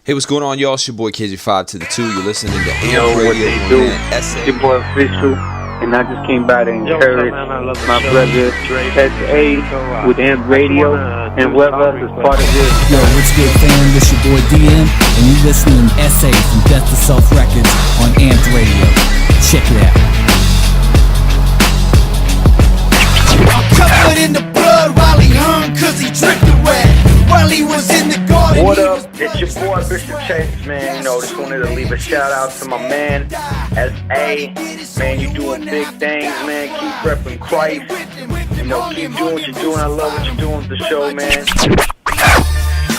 Hey, what's going on, y'all? It's your boy KJ5 to the 2. You're listening to Yo, Amp what Radio. they do? It's your boy Official, and I just came by to encourage my brother SA with Amp Radio and whoever else is part of this. Yo, what's good, fam? This your boy DM, and you listening to SA from Death to Self Records on Amp Radio. Check it out. I'm covered in the blood while he hung, cause he dripped wet. While he was in the garden. What up? It's your boy Bishop Chase, man. You know, just wanted to leave a shout out to my man SA. Man, you doing big things, man. Keep repping Christ. You know, keep doing what you're doing. I love what you're doing with the show, man.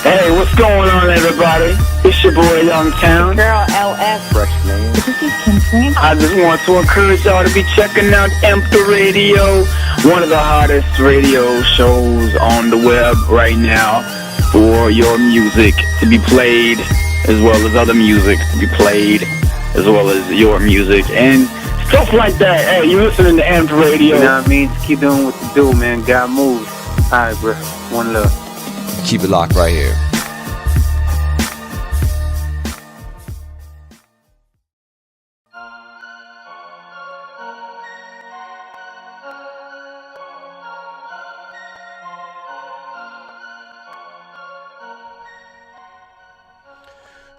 Hey, what's going on, everybody? It's your boy Youngtown. Girl LS. Fresh name. This is Kim Frank. I just want to encourage y'all to be checking out Amp Radio, one of the hottest radio shows on the web right now for your music to be played, as well as other music to be played, as well as your music and stuff like that. Hey, you listening to Amp Radio? You know what I mean? Just keep doing what you do, man. God moves. All right, bro. One love. Keep it locked right here.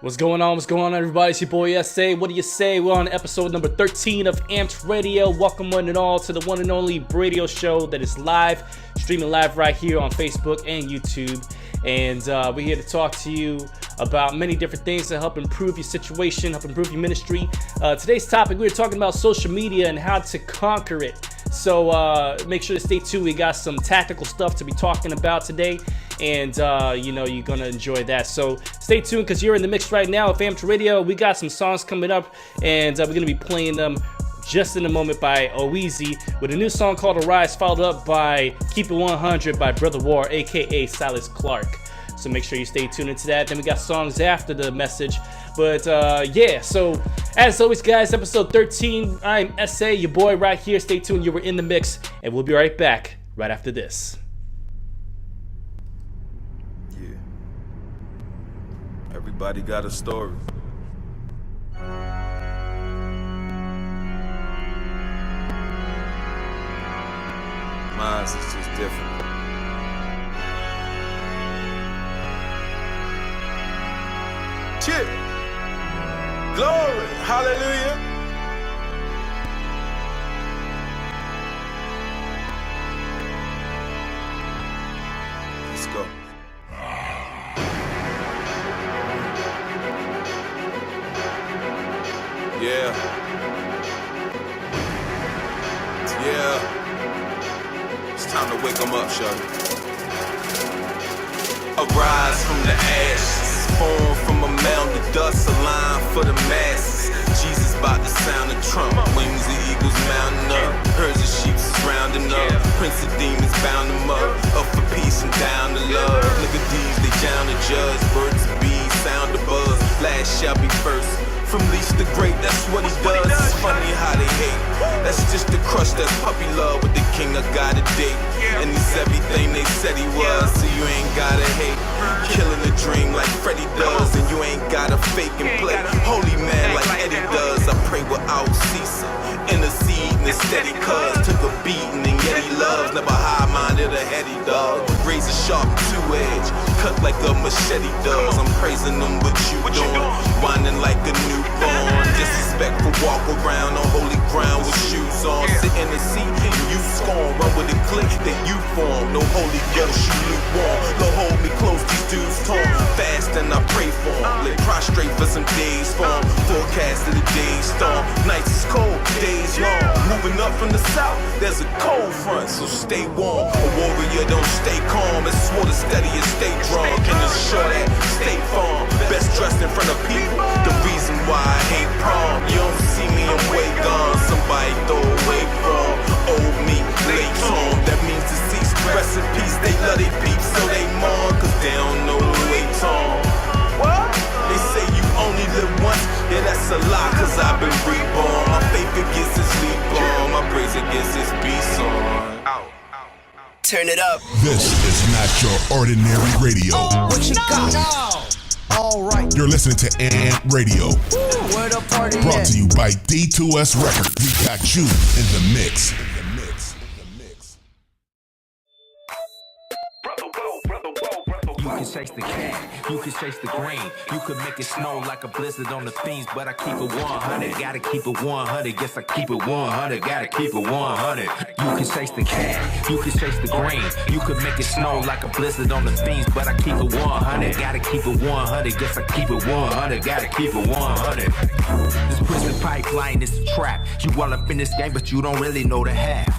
What's going on? What's going on, everybody? It's your boy SA. What do you say? We're on episode number 13 of Amped Radio. Welcome one and all to the one and only radio show that is live, streaming live right here on Facebook and YouTube. And we're here to talk to you about many different things to help improve your situation, help improve your ministry. Today's topic, we're talking about social media and how to conquer it. So make sure to stay tuned. We got some tactical stuff to be talking about today. And, you know, you're going to enjoy that. So stay tuned because you're in the mix right now with Amped Radio. We got some songs coming up, and we're going to be playing them just in a moment by Oeezy with a new song called Arise, followed up by Keep It 100 by Brother War, a.k.a. Silas Clark. So make sure you stay tuned into that. Then we got songs after the message. But, yeah, so as always, guys, episode 13, I'm SA, your boy right here. Stay tuned. You were in the mix, and we'll be right back right after this. Everybody got a story. Mine is just different. Chip. Glory. Hallelujah. Let's go. Yeah. It's time to wake them up, shawty. Arise from the ashes, form from a mound of dust, a line for the masses. Jesus about to sound the trumpet, wings of eagles mounting up, herds of sheep surrounding up, prince of demons bound them up for peace and down to love. Look at these, they down to judge, birds and bees sound the buzz, last shall be first. From least to great, that's what he does. It's funny how they hate. That's just the crush, that's puppy love with the king I got a date. And he's everything they said he was, so you ain't gotta hate. Killing a dream like Freddie does, and you ain't gotta fake and play holy man like Eddie does. I pray without ceasing, interceding and steady cuz. Took a beating and yet he loves, never high-minded or heady dog. Razor sharp two-edge, cut like a machete does. I'm praising them what you doing, whining like a newborn. Disrespectful walk around on holy ground with shoes on. Sit in the seat and you scorn, run with a click that you form. No holy ghost, you lukewarm. Lord hold me close, these dudes torn. Fast and I pray for them, lay prostrate for some days for them. Forecast of the day's storm, nights is cold, days long. Moving up from the south, there's a cold front, so stay warm. A warrior don't stay calm, it's water steady and stay drunk. Can assure that, stay firm. Best dressed in front of people, the reason why I hate prom. You don't see me, I'm way gone. Somebody throw away from old me, late on. That means deceased, rest in peace. They love they peeps, so they mourn, cause they don't know the wait on. What? They say you only live once, yeah that's a lie, cause I've been reborn. My faith against his sleep on, my praise against his peace on. Turn it up. This is not your ordinary radio. What you got? Alright. You're listening to Amp Radio. Where the party Brought at? to you by D2S Records. We got you in the mix. You can chase the cat, you can chase the green. You can make it snow like a blizzard on the fiends, but I keep it 100. Gotta keep it 100. Guess I keep it 100. Gotta keep it 100. You can chase the cat, you can chase the green. You can make it snow like a blizzard on the fiends, but I keep it 100. Gotta keep it 100. Guess I keep it 100. Gotta keep it 100. This prison pipeline is a trap. You all up in this game, but you don't really know the half.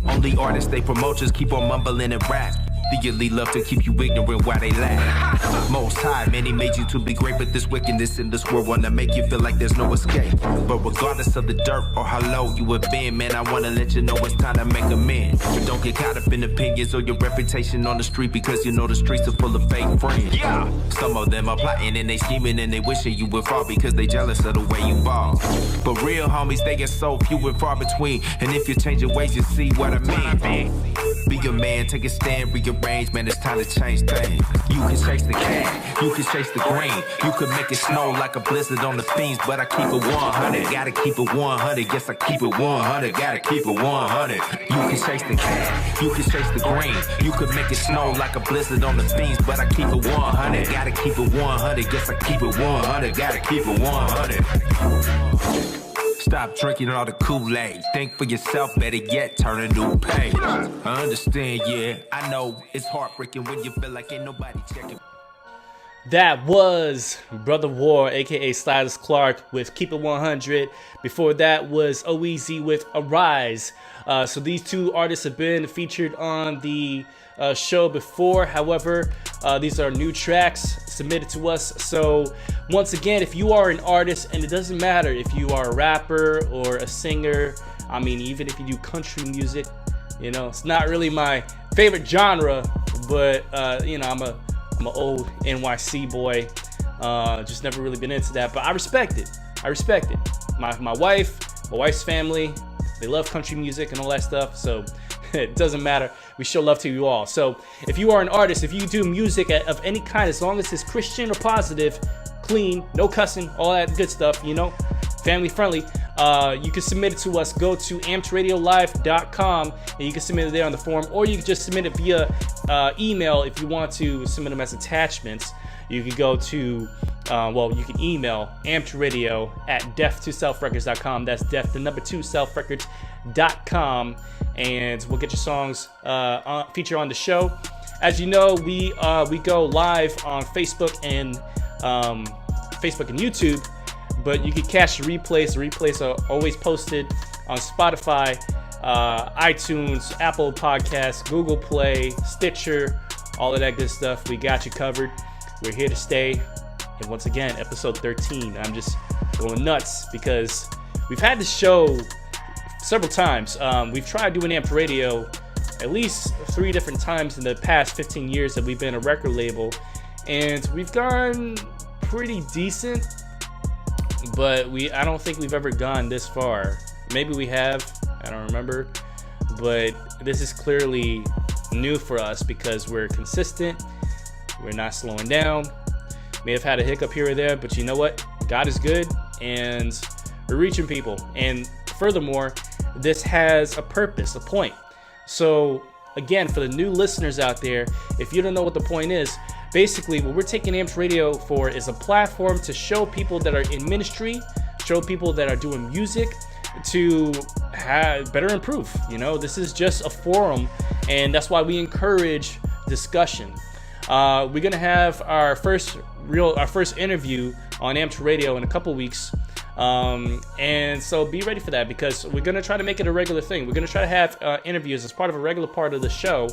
Only artists they promoters keep on mumbling and rap. Secretly love to keep you ignorant while they laugh. Most high, many made you to be great, but this wickedness in this world wanna make you feel like there's no escape. But regardless of the dirt or how low you have been, man, I wanna let you know it's time to make amends. But don't get caught up in opinions or your reputation on the street, because you know the streets are full of fake friends. Yeah, some of them are plotting and they scheming and they wishing you would fall because they jealous of the way you ball. But real homies, they get so few and far between, and if you change your ways, you see what I mean. Be a man, take a stand, rearrange, man, it's time to change things. You can chase the cat, you can chase the green. You can make it snow like a blizzard on the fiends, but I keep it 100. Gotta keep it 100. Guess I keep it 100. Gotta keep it 100. You can chase the cat, you can chase the green. You can make it snow like a blizzard on the fiends, but I keep it 100. Gotta keep it 100. Guess I keep it 100. Gotta keep it 100. Stop drinking all the Kool-Aid. Think for yourself, better yet, turn a new page. I understand, yeah, I know it's heartbreaking when you feel like ain't nobody checking. That was Brother War, aka Silas Clark, with Keep It 100. Before that was OEZ with Arise. So these two artists have been featured on the show before. However, these are new tracks submitted to us. So once again, if you are an artist, and it doesn't matter if you are a rapper or a singer, I mean, even if you do country music, you know, it's not really my favorite genre, but you know, I'm an old NYC boy, just never really been into that, but I respect it. My wife's family, they love country music and all that stuff, so it doesn't matter. We show love to you all. So if you are an artist, if you do music of any kind, as long as it's Christian or positive, clean, no cussing, all that good stuff, you know, family friendly, you can submit it to us. Go to ampdradiolive.com and you can submit it there on the form, or you can just submit it via email if you want to submit them as attachments. You can go to, you can email ampdradio@deaf2selfrecords.com. That's deaf2selfrecords.com, and we'll get your songs featured on the show. As you know, we go live on Facebook and YouTube, but you can catch the replays. The replays are always posted on Spotify, iTunes, Apple Podcasts, Google Play, Stitcher, all of that good stuff. We got you covered. We're here to stay. And once again, episode 13. I'm just going nuts because we've had this show several times. We've tried doing Amp Radio at least 3 different times in the past 15 years that we've been a record label, and we've gone pretty decent, but I don't think we've ever gone this far. Maybe we have, I don't remember, but this is clearly new for us because we're consistent, we're not slowing down. May have had a hiccup here or there, but you know what? God is good, and we're reaching people. And furthermore, this has a purpose, a point. So again, for the new listeners out there, if you don't know what the point is, basically what we're taking Amps Radio for is a platform to show people that are in ministry, show people that are doing music, to better improve. You know, this is just a forum, and that's why we encourage discussion. We're gonna have our first interview on Amps Radio in a couple weeks, and so be ready for that, because we're gonna try to make it a regular thing. We're gonna try to have interviews as part of a regular part of the show,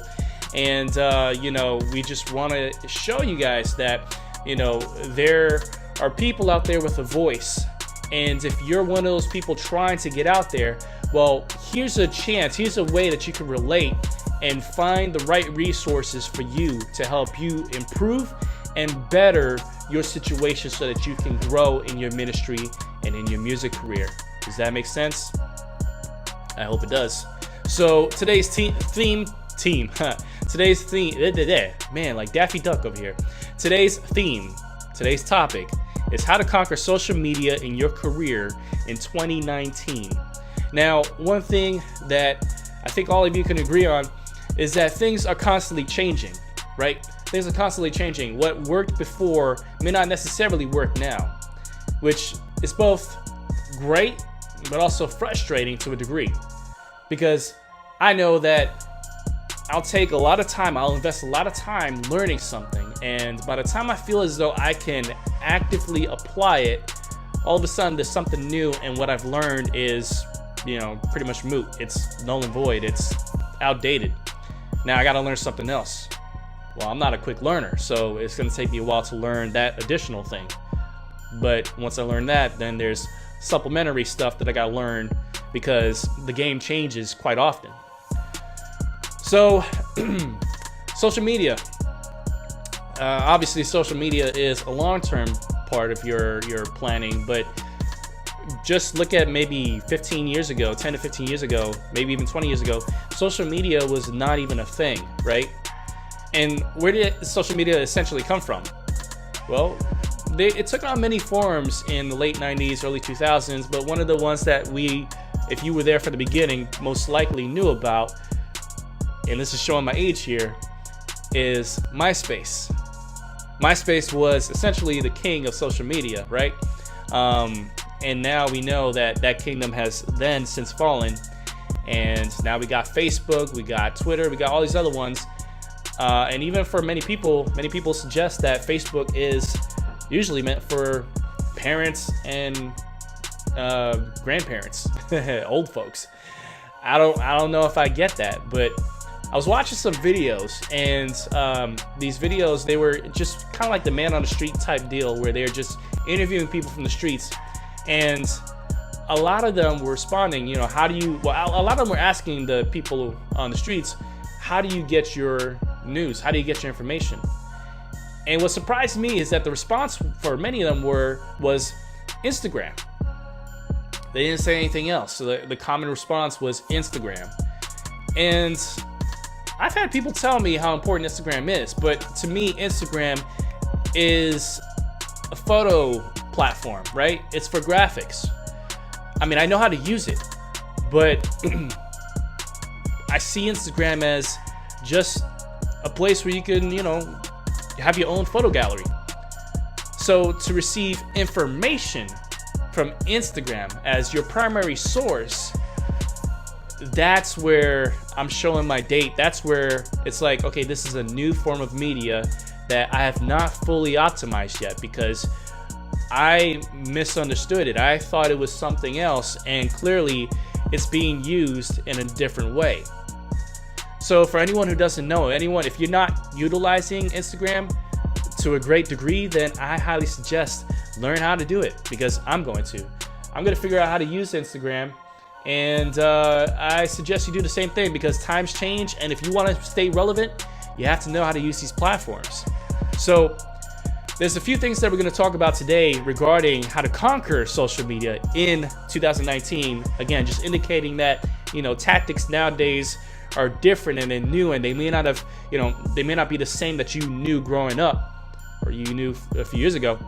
and you know, we just want to show you guys that, you know, there are people out there with a voice, and if you're one of those people trying to get out there, well, here's a chance, here's a way that you can relate and find the right resources for you to help you improve and better your situation so that you can grow in your ministry and in your music career. Does that make sense? I hope it does. So today's theme, man, like Daffy Duck over here. Today's theme today's topic is how to conquer social media in your career in 2019. Now, one thing that I think all of you can agree on is that things are constantly changing, right? Things are constantly changing. What worked before may not necessarily work now, which is both great but also frustrating to a degree, because I know that I'll take a lot of time, I'll invest a lot of time learning something, and by the time I feel as though I can actively apply it, all of a sudden there's something new, and what I've learned is, pretty much moot. It's null and void. It's outdated. Now I gotta learn something else. Well, I'm not a quick learner, so it's gonna take me a while to learn that additional thing. But once I learn that, then there's supplementary stuff that I gotta learn, because the game changes quite often. So, social media. Obviously, social media is a long-term part of your planning, but just look at maybe 15 years ago, 10 to 15 years ago, maybe even 20 years ago, social media was not even a thing, right? And where did social media essentially come from? Well, it took on many forms in the late 90s, early 2000s, but one of the ones that if you were there for the beginning, most likely knew about, and this is showing my age here, is MySpace. MySpace was essentially the king of social media, right? And now we know that kingdom has then since fallen, and now we got Facebook, we got Twitter, we got all these other ones, and even for many people suggest that Facebook is usually meant for parents and grandparents, old folks. I don't know if I get that, but I was watching some videos, and these videos, they were just kind of like the man on the street type deal, where they're just interviewing people from the streets, and a lot of them were responding, a lot of them were asking the people on the streets, how do you get your news? How do you get your information? And what surprised me is that the response for many of them was Instagram. They didn't say anything else. So the common response was Instagram. And I've had people tell me how important Instagram is, but to me, Instagram is a photo platform, right? It's for graphics. I mean, I know how to use it, but I see Instagram as just a place where you can, have your own photo gallery. So to receive information from Instagram as your primary source, that's where I'm showing my date. That's where it's like, okay, this is a new form of media that I have not fully optimized yet, because I misunderstood it. I thought it was something else, and clearly it's being used in a different way. So for anyone who doesn't know, if you're not utilizing Instagram to a great degree, then I highly suggest learn how to do it, because I'm going to figure out how to use Instagram, and I suggest you do the same thing, because times change, and if you want to stay relevant, you have to know how to use these platforms. So there's a few things that we're going to talk about today regarding how to conquer social media in 2019. Again, just indicating that, tactics nowadays are different and they're new, and they may not have, they may not be the same that you knew growing up or you knew a few years ago.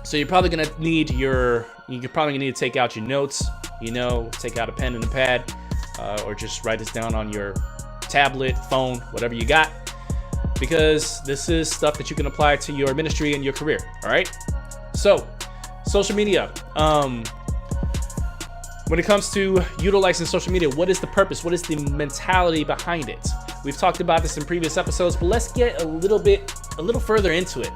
So you're probably going to need to take out your notes, take out a pen and a pad, or just write this down on your tablet, phone, whatever you got, because this is stuff that you can apply to your ministry and your career. All right. So social media, when it comes to utilizing social media, what is the purpose? What is the mentality behind it? We've talked about this in previous episodes, but let's get a little further into it.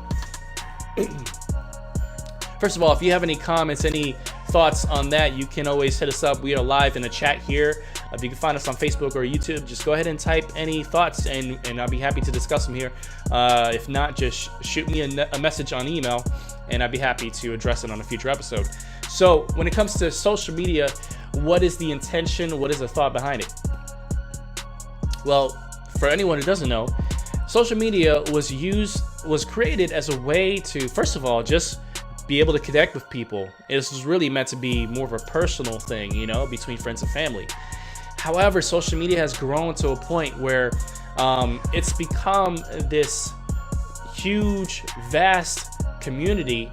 First of all, if you have any comments, any thoughts on that, you can always hit us up. We are live in the chat here. If you can find us on Facebook or YouTube, just go ahead and type any thoughts, and I'll be happy to discuss them here. If not, just shoot me a message on email, and I'd be happy to address it on a future episode. So when it comes to social media, what is the intention? What is the thought behind it? Well, for anyone who doesn't know, social media was created as a way to, first of all, just be able to connect with people. This was really meant to be more of a personal thing, between friends and family. However, social media has grown to a point where it's become this huge, vast community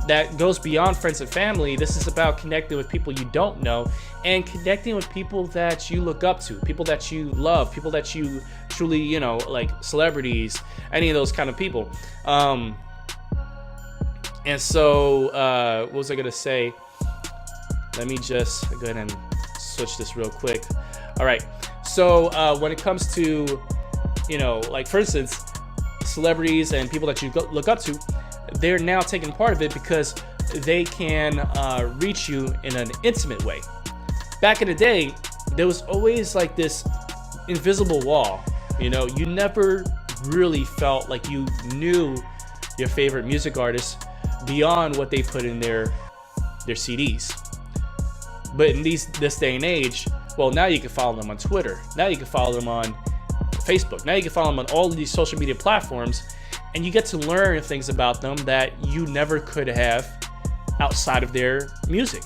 that goes beyond friends and family. This is about connecting with people you don't know and connecting with people that you look up to, people that you love, people that you truly, you know, like celebrities, any of those kind of people. And so, what was I gonna say? Let me just go ahead and switch this real quick. All right. So when it comes to, you know, like for instance, celebrities and people that you look up to, they're now taking part of it because they can reach you in an intimate way. Back in the day, there was always like this invisible wall. You know, you never really felt like you knew your favorite music artist beyond what they put in their CDs. But in this day and age, well, now you can follow them on Twitter. Now you can follow them on Facebook. Now you can follow them on all of these social media platforms, and you get to learn things about them that you never could have outside of their music.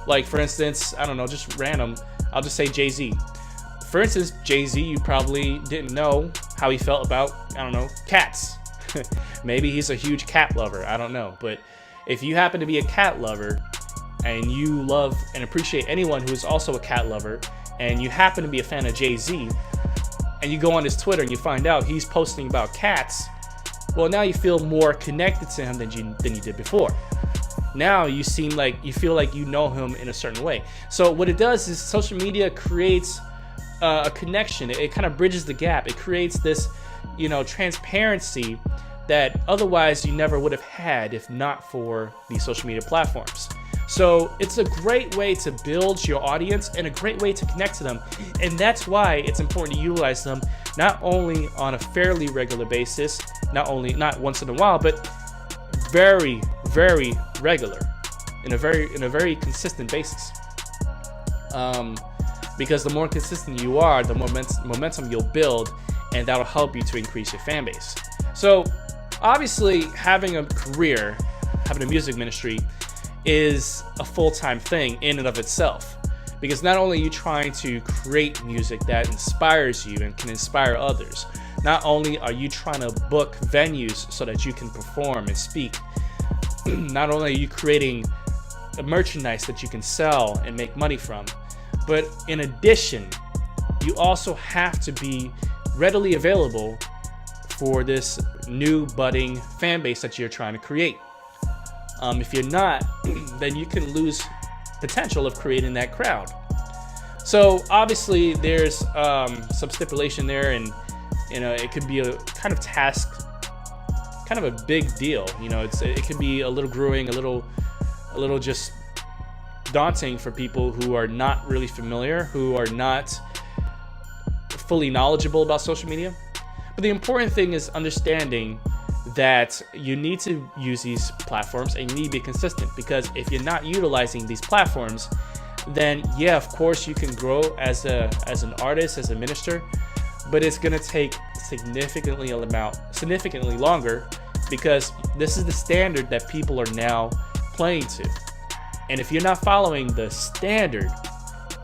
Like, for instance, I don't know, just random, I'll just say Jay-Z. For instance, Jay-Z, you probably didn't know how he felt about, I don't know, cats. Maybe he's a huge cat lover, I don't know. But if you happen to be a cat lover and you love and appreciate anyone who is also a cat lover, and you happen to be a fan of Jay-Z, and you go on his Twitter and you find out he's posting about cats, well, now you feel more connected to him than you did before. Now you feel like you know him in a certain way. So what it does is social media creates a connection. It kind of bridges the gap. It creates this, you know, transparency that otherwise you never would have had if not for these social media platforms. So it's a great way to build your audience and a great way to connect to them. And that's why it's important to utilize them not only on a fairly regular basis, not once in a while, but very, very regular, in a very consistent basis. Because the more consistent you are, the more momentum you'll build, and that'll help you to increase your fan base. So obviously having a career, having a music ministry is a full-time thing in and of itself, because not only are you trying to create music that inspires you and can inspire others, not only are you trying to book venues so that you can perform and speak, not only are you creating a merchandise that you can sell and make money from, but in addition, you also have to be readily available for this new budding fan base that you're trying to create. If you're not, then you can lose potential of creating that crowd. So obviously there's some stipulation there, and you know, it could be a kind of task, kind of a big deal. You know, it could be a little grueling, a little just daunting for people who are not really familiar, who are not fully knowledgeable about social media. But the important thing is understanding that you need to use these platforms and you need to be consistent, because if you're not utilizing these platforms, then yeah, of course you can grow as an artist, as a minister, but it's gonna take significantly longer, because this is the standard that people are now playing to. And if you're not following the standard,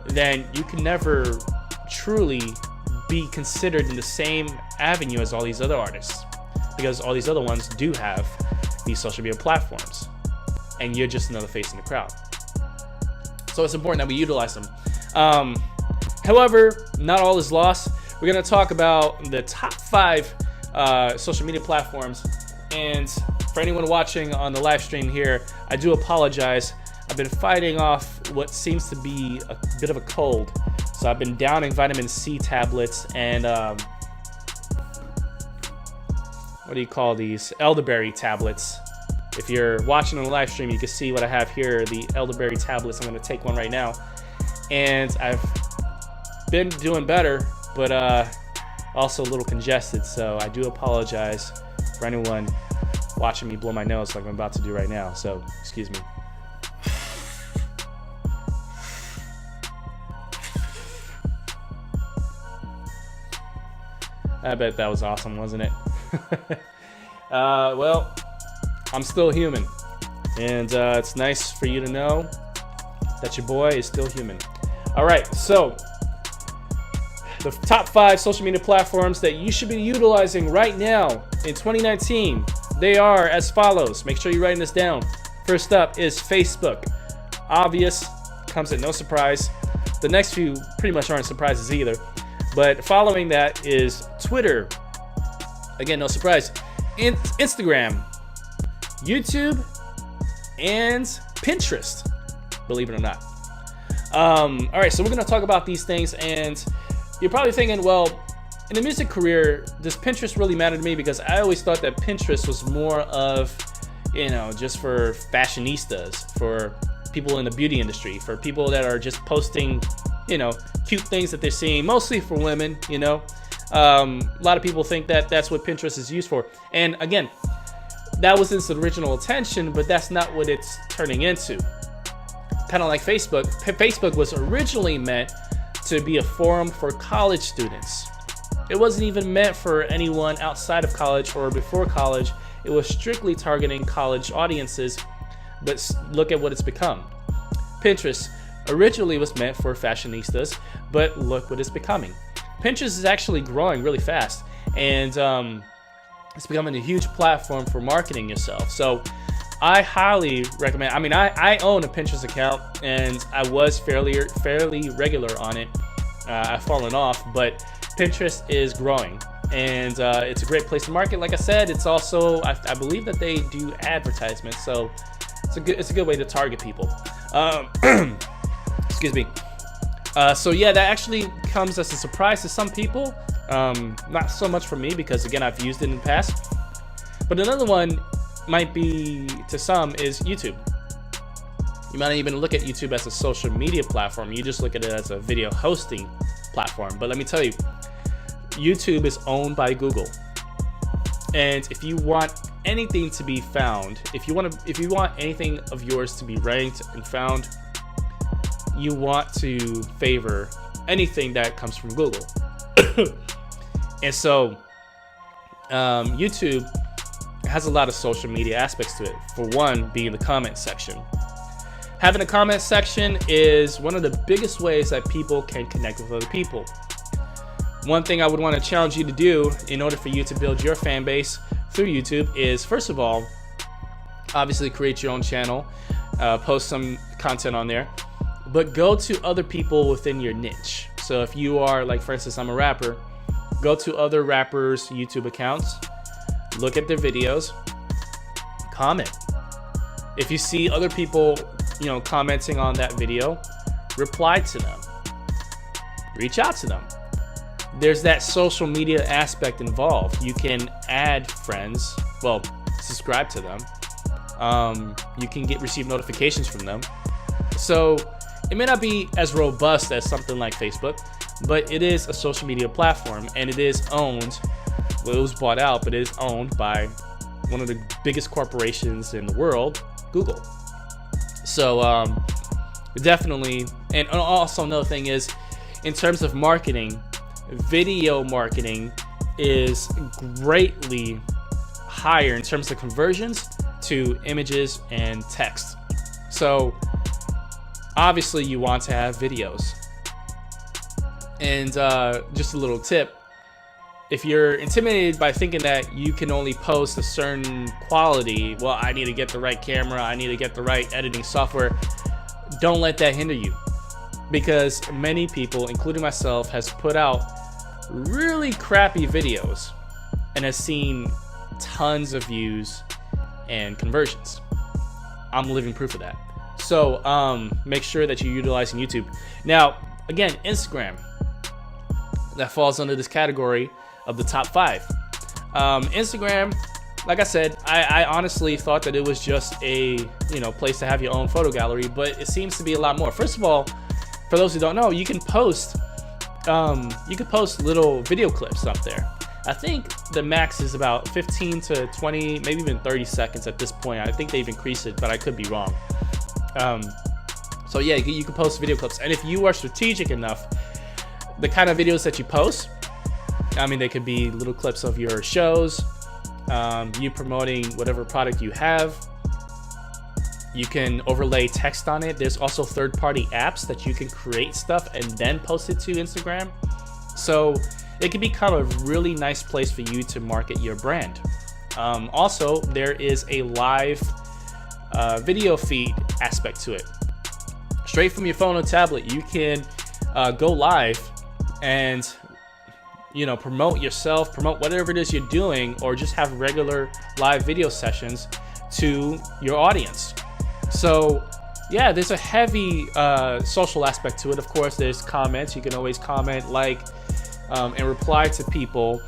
then you can never truly be considered in the same avenue as all these other artists, because all these other ones do have these social media platforms, and you're just another face in the crowd. So it's important that we utilize them. However, not all is lost. We're going to talk about the top 5 social media platforms. And for anyone watching on the live stream here, I do apologize. I've been fighting off what seems to be a bit of a cold. So I've been downing vitamin C tablets and what do you call these? Elderberry tablets. If you're watching on the live stream, you can see what I have here, the elderberry tablets. I'm going to take one right now. And I've been doing better, but also a little congested. So I do apologize for anyone watching me blow my nose like I'm about to do right now. So excuse me. I bet that was awesome, wasn't it? Well, I'm still human, and it's nice for you to know that your boy is still human. All right, so the top 5 social media platforms that you should be utilizing right now in 2019, they are as follows. Make sure you're writing this down. First up is Facebook. Obvious, comes at no surprise. The next few pretty much aren't surprises either. But following that is Twitter. Again, no surprise. Instagram, YouTube, and Pinterest, believe it or not. All right, so we're going to talk about these things, and you're probably thinking, well, in the music career, does Pinterest really matter to me? Because I always thought that Pinterest was more of, just for fashionistas, for people in the beauty industry, for people that are just posting, cute things that they're seeing, mostly for women, A lot of people think that that's what Pinterest is used for. And again, that was its original intention, but that's not what it's turning into. Kind of like Facebook. Facebook was originally meant to be a forum for college students. It wasn't even meant for anyone outside of college or before college. It was strictly targeting college audiences, but look at what it's become. Pinterest originally was meant for fashionistas, but look what it's becoming. Pinterest is actually growing really fast, and it's becoming a huge platform for marketing yourself. So I highly recommend. I own a Pinterest account, and I was fairly regular on it. I've fallen off, but Pinterest is growing, and it's a great place to market. Like I said, it's also I believe that they do advertisements, so it's a good way to target people. Excuse me. So yeah, that actually comes as a surprise to some people. Not so much for me, because again, I've used it in the past. But another one might be to some is YouTube. You might not even look at YouTube as a social media platform. You just look at it as a video hosting platform. But let me tell you, YouTube is owned by Google. And if you want anything to be found, if you want anything of yours to be ranked and found, you want to favor anything that comes from Google. And so YouTube has a lot of social media aspects to it. For one, being the comment section. Having a comment section is one of the biggest ways that people can connect with other people. One thing I would want to challenge you to do in order for you to build your fan base through YouTube is, first of all, obviously create your own channel, post some content on there, but go to other people within your niche. So if you are, like, for instance, I'm a rapper, go to other rappers' YouTube accounts, look at their videos, comment. If you see other people, commenting on that video, reply to them, reach out to them. There's that social media aspect involved. You can add friends, subscribe to them. You can receive notifications from them. So it may not be as robust as something like Facebook, but it is a social media platform, and it is owned. Well, it was bought out, but it is owned by one of the biggest corporations in the world, Google. So definitely, and also another thing is, in terms of marketing, video marketing is greatly higher in terms of conversions to images and text. So obviously you want to have videos. And just a little tip, if you're intimidated by thinking that you can only post a certain quality, well, I need to get the right camera, I need to get the right editing software, don't let that hinder you. Because many people, including myself, has put out really crappy videos and has seen tons of views and conversions. I'm living proof of that. So make sure that you're utilizing YouTube. Now, again, Instagram, that falls under this category of the top 5. Instagram, like I said, I honestly thought that it was just a place to have your own photo gallery, but it seems to be a lot more. First of all, for those who don't know, you can post little video clips up there. I think the max is about 15 to 20, maybe even 30 seconds at this point. I think they've increased it, but I could be wrong. So yeah, you can post video clips, and if you are strategic enough, the kind of videos that you post, they could be little clips of your shows, you promoting whatever product you have. You can overlay text on it. There's also third-party apps that you can create stuff and then post it to Instagram. So it can become a really nice place for you to market your brand. Also, there is a live video feed aspect to it. Straight from your phone or tablet, you can go live and promote yourself, promote whatever it is you're doing, or just have regular live video sessions to your audience. So yeah, there's a heavy social aspect to it. Of course, there's comments. You can always comment, and reply to people.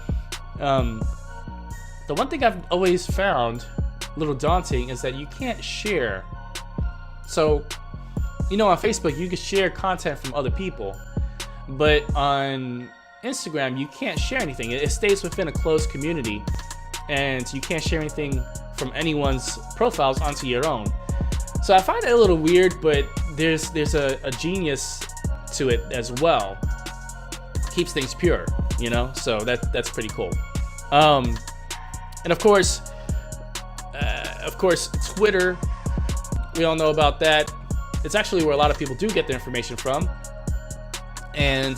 The one thing I've always found a little daunting is that you can't share. So, on Facebook, you can share content from other people, but on Instagram, you can't share anything. It stays within a closed community, and you can't share anything from anyone's profiles onto your own. So I find it a little weird, but there's a genius to it as well. Keeps things pure, so that's pretty cool. And of course, Twitter, we all know about that. It's actually where a lot of people do get their information from. And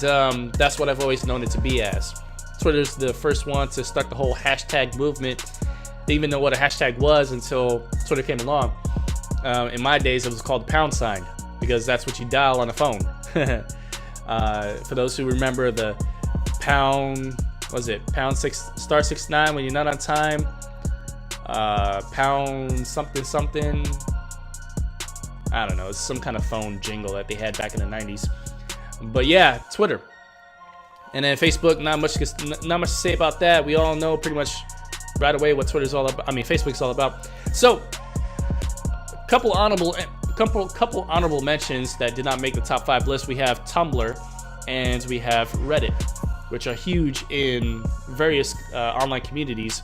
that's what I've always known it to be as. Twitter's the first one to start the whole hashtag movement. Didn't even know what a hashtag was until Twitter came along. In my days, it was called the pound sign, because that's what you dial on a phone. For those who remember the pound, pound 69 when you're not on time, pound something. I don't know, it's some kind of phone jingle that they had back in the 90s. But yeah, Twitter. And then Facebook, not much to say about that. We all know pretty much right away what Twitter's all about. Facebook's all about. So, couple honorable mentions that did not make the top 5 list. We have Tumblr and we have Reddit, which are huge in various online communities.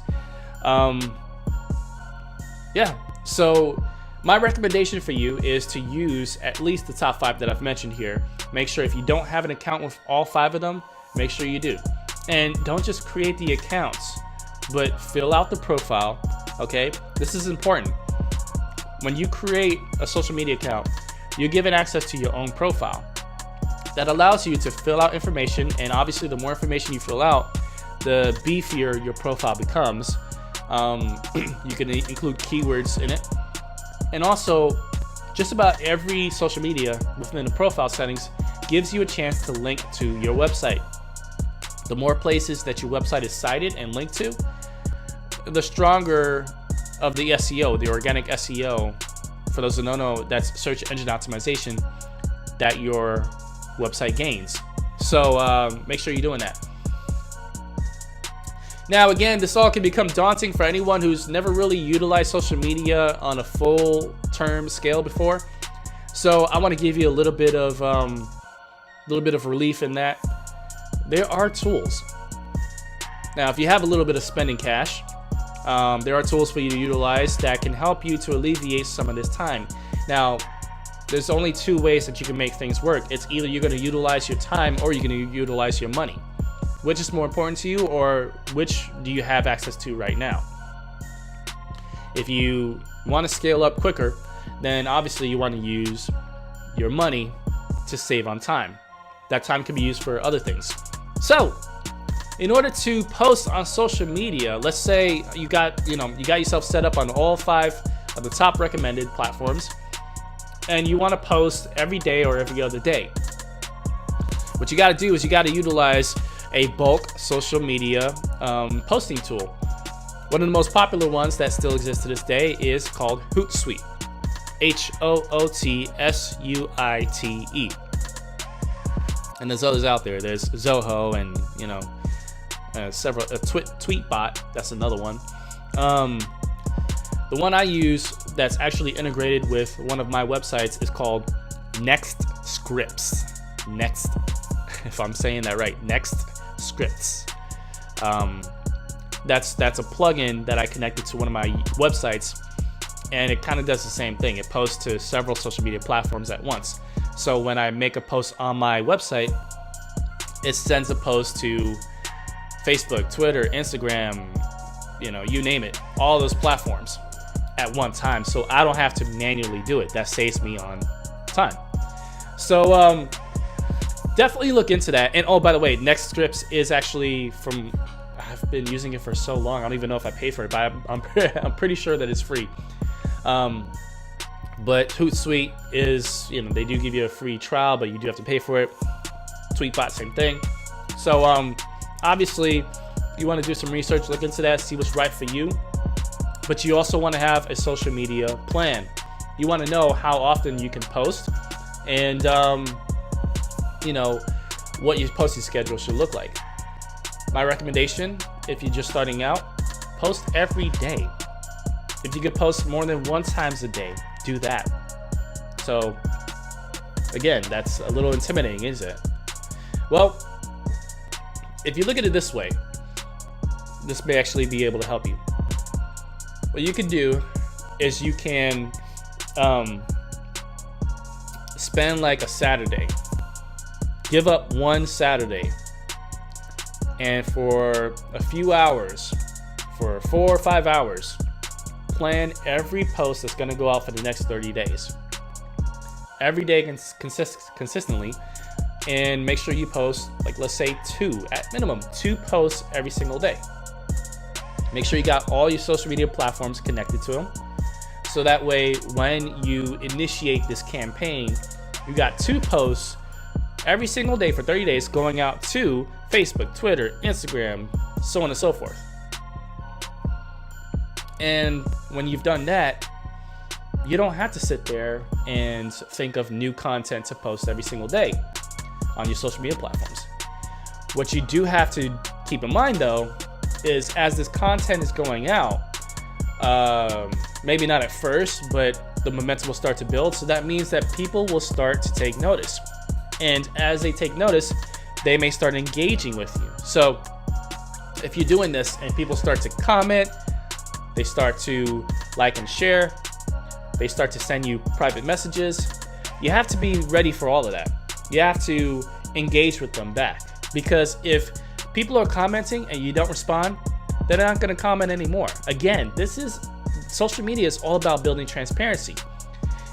So my recommendation for you is to use at least the top 5 that I've mentioned here. Make sure if you don't have an account with all 5 of them, make sure you do. And don't just create the accounts, but fill out the profile, okay? This is important. When you create a social media account, you're given access to your own profile. That allows you to fill out information, and obviously the more information you fill out, the beefier your profile becomes. You can include keywords in it. And also, just about every social media within the profile settings gives you a chance to link to your website. The more places that your website is cited and linked to, the stronger of the SEO, the organic SEO, for those who don't know, that's search engine optimization, that your website gains. So make sure you're doing that. Now again, this all can become daunting for anyone who's never really utilized social media on a full term scale before. So I want to give you a little bit of relief in that. There are tools. Now, if you have a little bit of spending cash, there are tools for you to utilize that can help you to alleviate some of this time. Now, there's only 2 ways that you can make things work. It's either you're going to utilize your time or you're going to utilize your money. Which is more important to you, or which do you have access to right now? If you want to scale up quicker, then obviously you want to use your money to save on time. That time can be used for other things. So, in order to post on social media, let's say you got yourself set up on all 5 of the top recommended platforms, and you want to post every day or every other day. What you got to do is you got to utilize a bulk social media posting tool. One of the most popular ones that still exists to this day is called Hootsuite. Hootsuite. And there's others out there. There's Zoho and several. Tweetbot. That's another one. The one I use that's actually integrated with one of my websites is called Next Scripts. Next, if I'm saying that right, Next Scripts. That's a plugin that I connected to one of my websites, and it kind of does the same thing. It posts to several social media platforms at once. So when I make a post on my website, it sends a post to Facebook, Twitter, Instagram, you name it, all those platforms at one time. So I don't have to manually do it. That saves me on time. So definitely look into that. And oh, by the way, Next Scripts is actually from, I've been using it for so long. I don't even know if I pay for it, but I'm pretty sure that it's free. But Hootsuite is, they do give you a free trial, but you do have to pay for it. Tweetbot, same thing. So obviously, you want to do some research, look into that, see what's right for you. But you also want to have a social media plan. You want to know how often you can post, and what your posting schedule should look like. My recommendation, if you're just starting out, post every day. If you could post more than 1 time a day, do that. So again, that's a little intimidating, isn't it? Well, if you look at it this way, this may actually be able to help you. What you can do is you can spend like a Saturday, give up one Saturday, and for a few hours, for 4 or 5 hours, plan every post that's going to go out for the next 30 days. Every day consistently, and make sure you post, like, let's say 2, at minimum 2 posts every single day. Make sure you got all your social media platforms connected to them, so that way when you initiate this campaign, you got 2 posts every single day for 30 days going out to Facebook, Twitter, Instagram, so on and so forth. And when you've done that, you don't have to sit there and think of new content to post every single day on your social media platforms. What you do have to keep in mind, though, is as this content is going out, maybe not at first, but the momentum will start to build. So that means that people will start to take notice. And as they take notice, they may start engaging with you. So if you're doing this and people start to comment, they start to like and share, they start to send you private messages, you have to be ready for all of that. You have to engage with them back, because if people are commenting and you don't respond, they're not going to comment anymore. Again, social media is all about building transparency.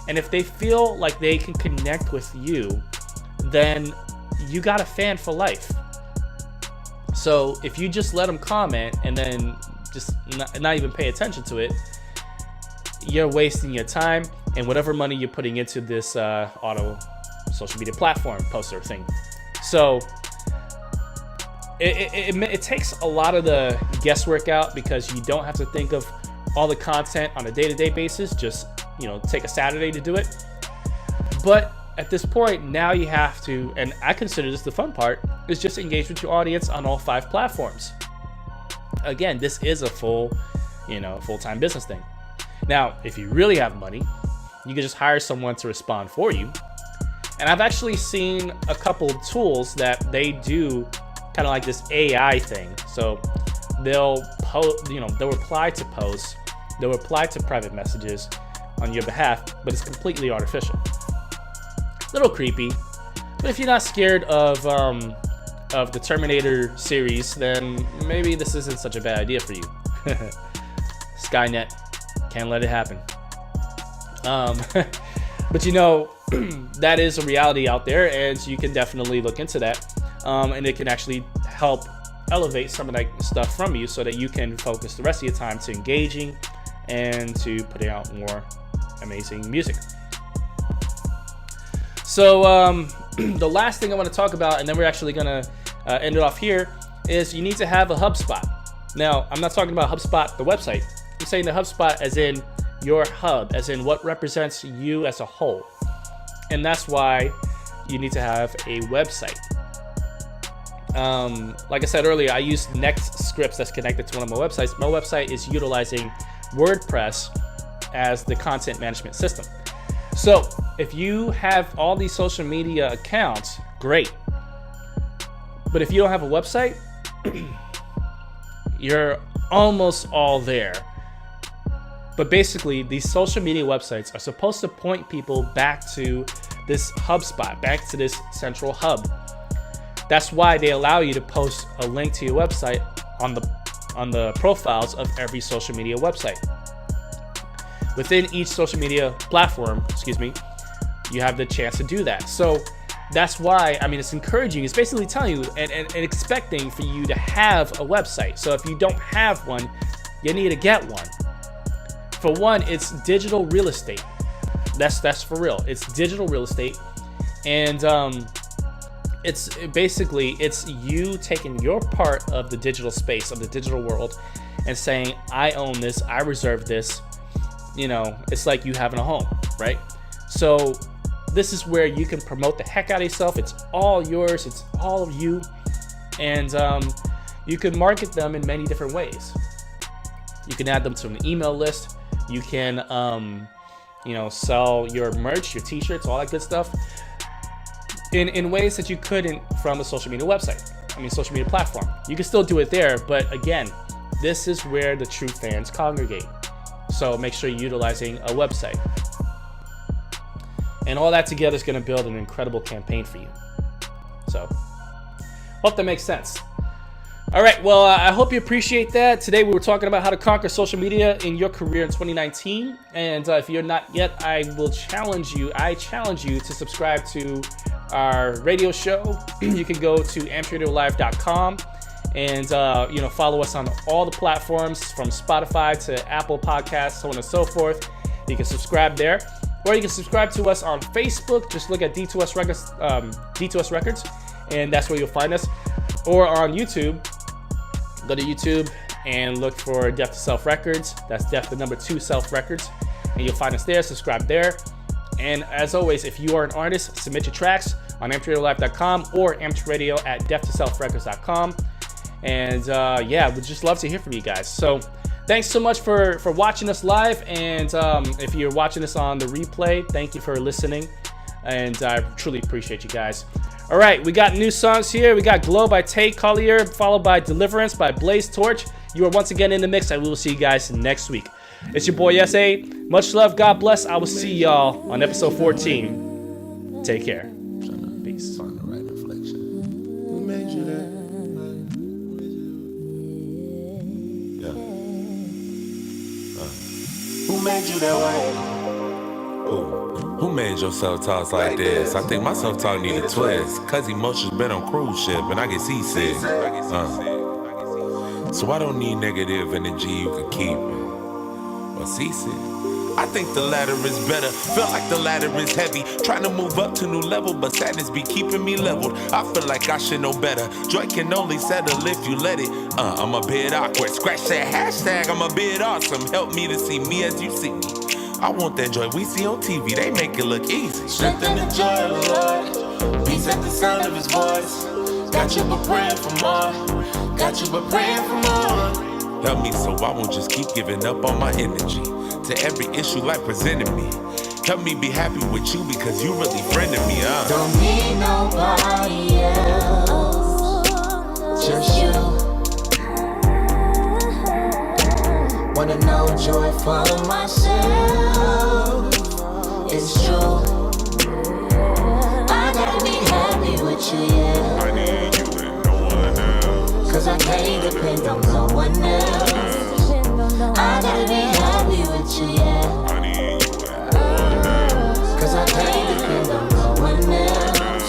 And if they feel like they can connect with you, then you got a fan for life. So if you just let them comment and then just not even pay attention to it, you're wasting your time and whatever money you're putting into this auto social media platform poster thing. So it takes a lot of the guesswork out, because you don't have to think of all the content on a day-to-day basis. Just take a Saturday to do it. But at this point, now you have to, and I consider this the fun part, is just engage with your audience on all 5 platforms. Again, this is a full-time business thing. Now, if you really have money, you can just hire someone to respond for you. And I've actually seen a couple tools that they do kind of like this AI thing. So they'll reply to posts, they'll reply to private messages on your behalf, but it's completely artificial. A little creepy, but if you're not scared of the Terminator series, then maybe this isn't such a bad idea for you. Skynet, can't let it happen. But that is a reality out there, and you can definitely look into that, and it can actually help elevate some of that stuff from you, so that you can focus the rest of your time to engaging and to putting out more amazing music. So the last thing I want to talk about, and then we're actually gonna end it off here, is you need to have a HubSpot. Now, I'm not talking about HubSpot, the website. I'm saying the HubSpot as in your hub, as in what represents you as a whole. And that's why you need to have a website. Like I said earlier, I use Next Scripts that's connected to one of my websites. My website is utilizing WordPress as the content management system. So if you have all these social media accounts, great. But if you don't have a website, you're almost all there. But basically, these social media websites are supposed to point people back to this HubSpot, back to this central hub. That's why they allow you to post a link to your website on the profiles of every social media website. Within each social media platform, you have the chance to do that. So that's why, I mean, it's encouraging. It's basically telling you and expecting for you to have a website. So if you don't have one, you need to get one. For one, it's digital real estate. That's for real. It's digital real estate. And it's basically, it's you taking your part of the digital space, of the digital world, and saying, I own this, I reserve this. You know, it's like you having a home, right? So this is where you can promote the heck out of yourself. It's all yours. It's all of you. And you can market them in many different ways. You can add them to an email list. You can, you know, sell your merch, your t-shirts, all that good stuff in ways that you couldn't from a social media website. I mean, social media platform. You can still do it there. But again, this is where the true fans congregate. So make sure you're utilizing a website. And all that together is going to build an incredible campaign for you. So, hope that makes sense. All right, well, I hope you appreciate that. Today we were talking about how to conquer social media in your career in 2019. And if you're not yet, I challenge you to subscribe to our radio show. You can go to amtradiolive.com and you know, follow us on all the platforms from Spotify to Apple Podcasts, so on and so forth. You can subscribe there. Or you can subscribe to us on Facebook. Just look at D2S Records, and that's where you'll find us. Or on YouTube, go to YouTube and look for Death to Self Records. That's Death the number 2 Self Records, and you'll find us there. Subscribe there. And as always, if you are an artist, submit your tracks on amtradiolive.com or amtradio@death2selfrecords.com. And yeah, we'd just love to hear from you guys. So thanks so much for watching us live. And if you're watching us on the replay, thank you for listening. And I truly appreciate you guys. All right, we got new songs here. We got Glow by Tay Collier, followed by Deliverance by Blaze Torch. You are once again in the mix, and we will see you guys next week. It's your boy S.A. Much love. God bless. I will see y'all on episode 14. Take care. Peace. Find the right reflection. Who made you that? Yeah. Who made you that way? Who made your self-talks like this? I think my self-talk need a twist. Cause emotions been on cruise ship and I get seasick. So I don't need negative energy, you can keep it. Or seasick. I think the latter is better. Feel like the ladder is heavy. Trying to move up to new level, but sadness be keeping me leveled. I feel like I should know better. Joy can only settle if you let it. I'm a bit awkward. Scratch that hashtag, I'm a bit awesome. Help me to see me as you see me. I want that joy we see on TV, they make it look easy. Strength and the joy of the Lord. Peace at the sound of his voice. Got you but praying for more. Got you but praying for more. Help me so I won't just keep giving up on my energy to every issue life presented me. Help me be happy with you because you really friended me, Don't need nobody else, just you. Wanna know joy for myself, it's true. I gotta be happy with you, yeah. I need you and no one else. Cause I can't depend on no one else. I gotta be happy with you, yeah. I need you and no one else. Cause I can't depend on no one else.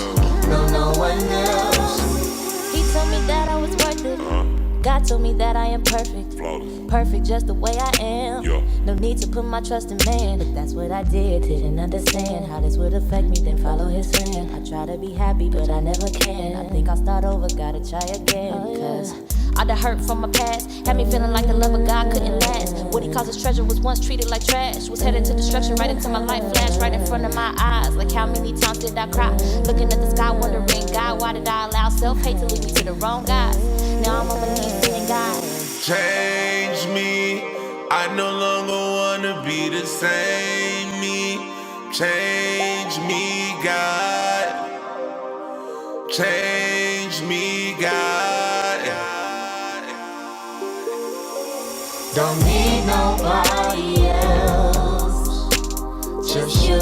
No one else. He told me that I was worth it. God told me that I am perfect. Flawless. Perfect just the way I am. Yeah. No need to put my trust in man. But that's what I did. Didn't understand how this would affect me. Then follow his plan. I try to be happy, but I never can. I think I'll start over. Gotta try again. Cause all the hurt from my past had me feeling like the love of God couldn't last. What he calls his treasure was once treated like trash. Was headed to destruction right into my life flash right in front of my eyes. Like how many times did I cry? Looking at the sky wondering, God, why did I allow self-hate to lead me to the wrong guys? Now I'm on my knees saying, God, Change me. I no longer wanna be the same me. Change me, God. Change me, God. Don't need nobody else, just you.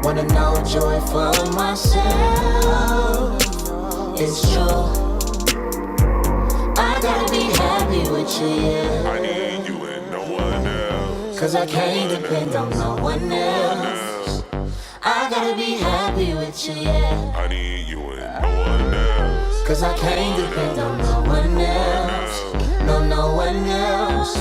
Wanna know joy for myself, it's true. I gotta be happy with you, yeah. I need you and no one else. Cause I can't depend on no one else. I gotta be happy with you, yeah. I need you and no one else. Cause I can't depend on no one else. No one else.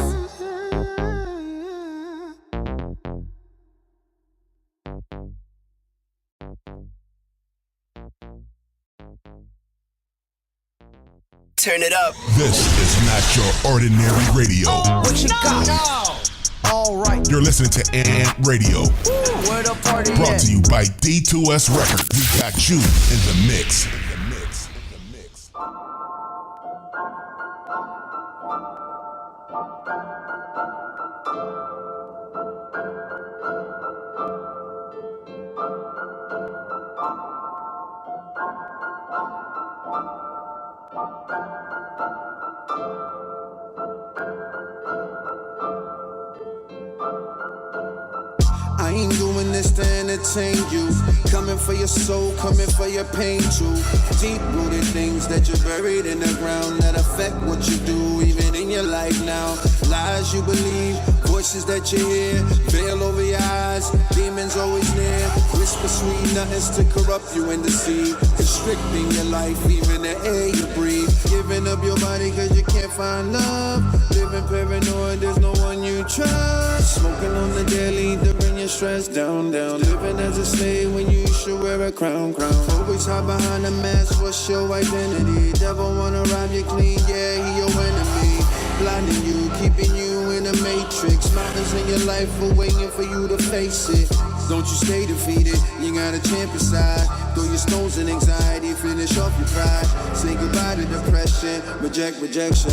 Turn it up. This is not your ordinary radio. What you got? Alright. You're listening to Ant Radio. Where the party Brought at? to you by D2S Records. We got you in the mix. I ain't doing this to entertain you. Coming for your soul, coming for your pain too. Deep-rooted things that you buried in the ground that affect what you do, even in your life now. Lies you believe, voices that you hear, veil over your eyes, demons always near. Whisper sweet nothings to corrupt you and deceive, constricting your life, even the air you breathe. Giving up your body cause you can't find love. Living paranoid, there's no one you trust. Smoking on the daily to bring your stress down. Living as a slave when you should wear a crown. Always hide behind a mask, what's your identity? Devil wanna rob you clean, yeah, he your enemy. Blinding you, keeping you in a matrix. Mountains in your life are waiting for you to face it. Don't you stay defeated, you got a champion side. Throw your stones and anxiety, finish off your pride. Say goodbye to depression, reject rejection.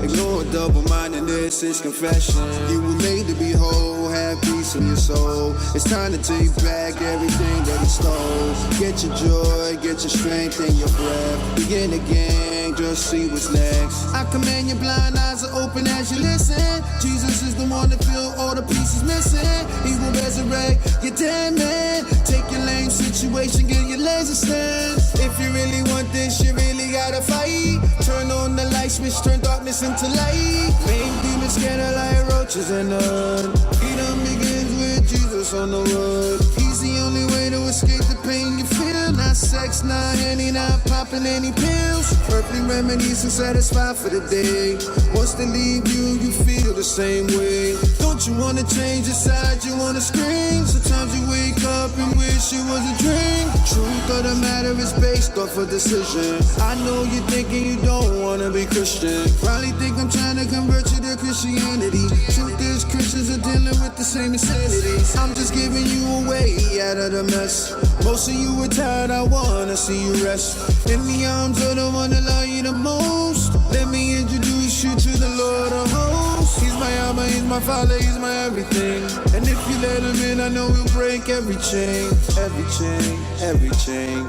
Ignore double-mindedness, it's confession. You were made to be whole, have peace in your soul. It's time to take back everything that he stole. Get your joy, get your strength and your breath. Begin again, just see what's next. I command your blind eyes are open as you listen. Jesus is the one to fill all the pieces missing. He will resurrect your dead man. Take your lame situation, get your legs extend. If you really want this, you really gotta fight. Turn on the light switch, turn darkness into light. Make demons scatter like roaches and none. Freedom begins with Jesus on the road. He's the only way to escape the pain you feel. Not sex, not Henny, not popping any pills. Earthly remedies to satisfy for the day. Once they leave you, you feel the same way. Don't you wanna change your side, you wanna scream. Sometimes you wake up and wish it was a dream. Truth of the matter is based off a decision. I know you're thinking you don't wanna be Christian. Probably think I'm trying to convert you to Christianity. Truth is Christians are dealing with the same insanity. I'm just giving you a way out of the mess. Most of you are tired, I wanna see you rest. In the arms of the one that love you the most. Let me introduce you to the Lord of hosts. He's my Abba, he's my Father, he's my everything. And if you let him in, I know he'll break every chain, every chain, every chain.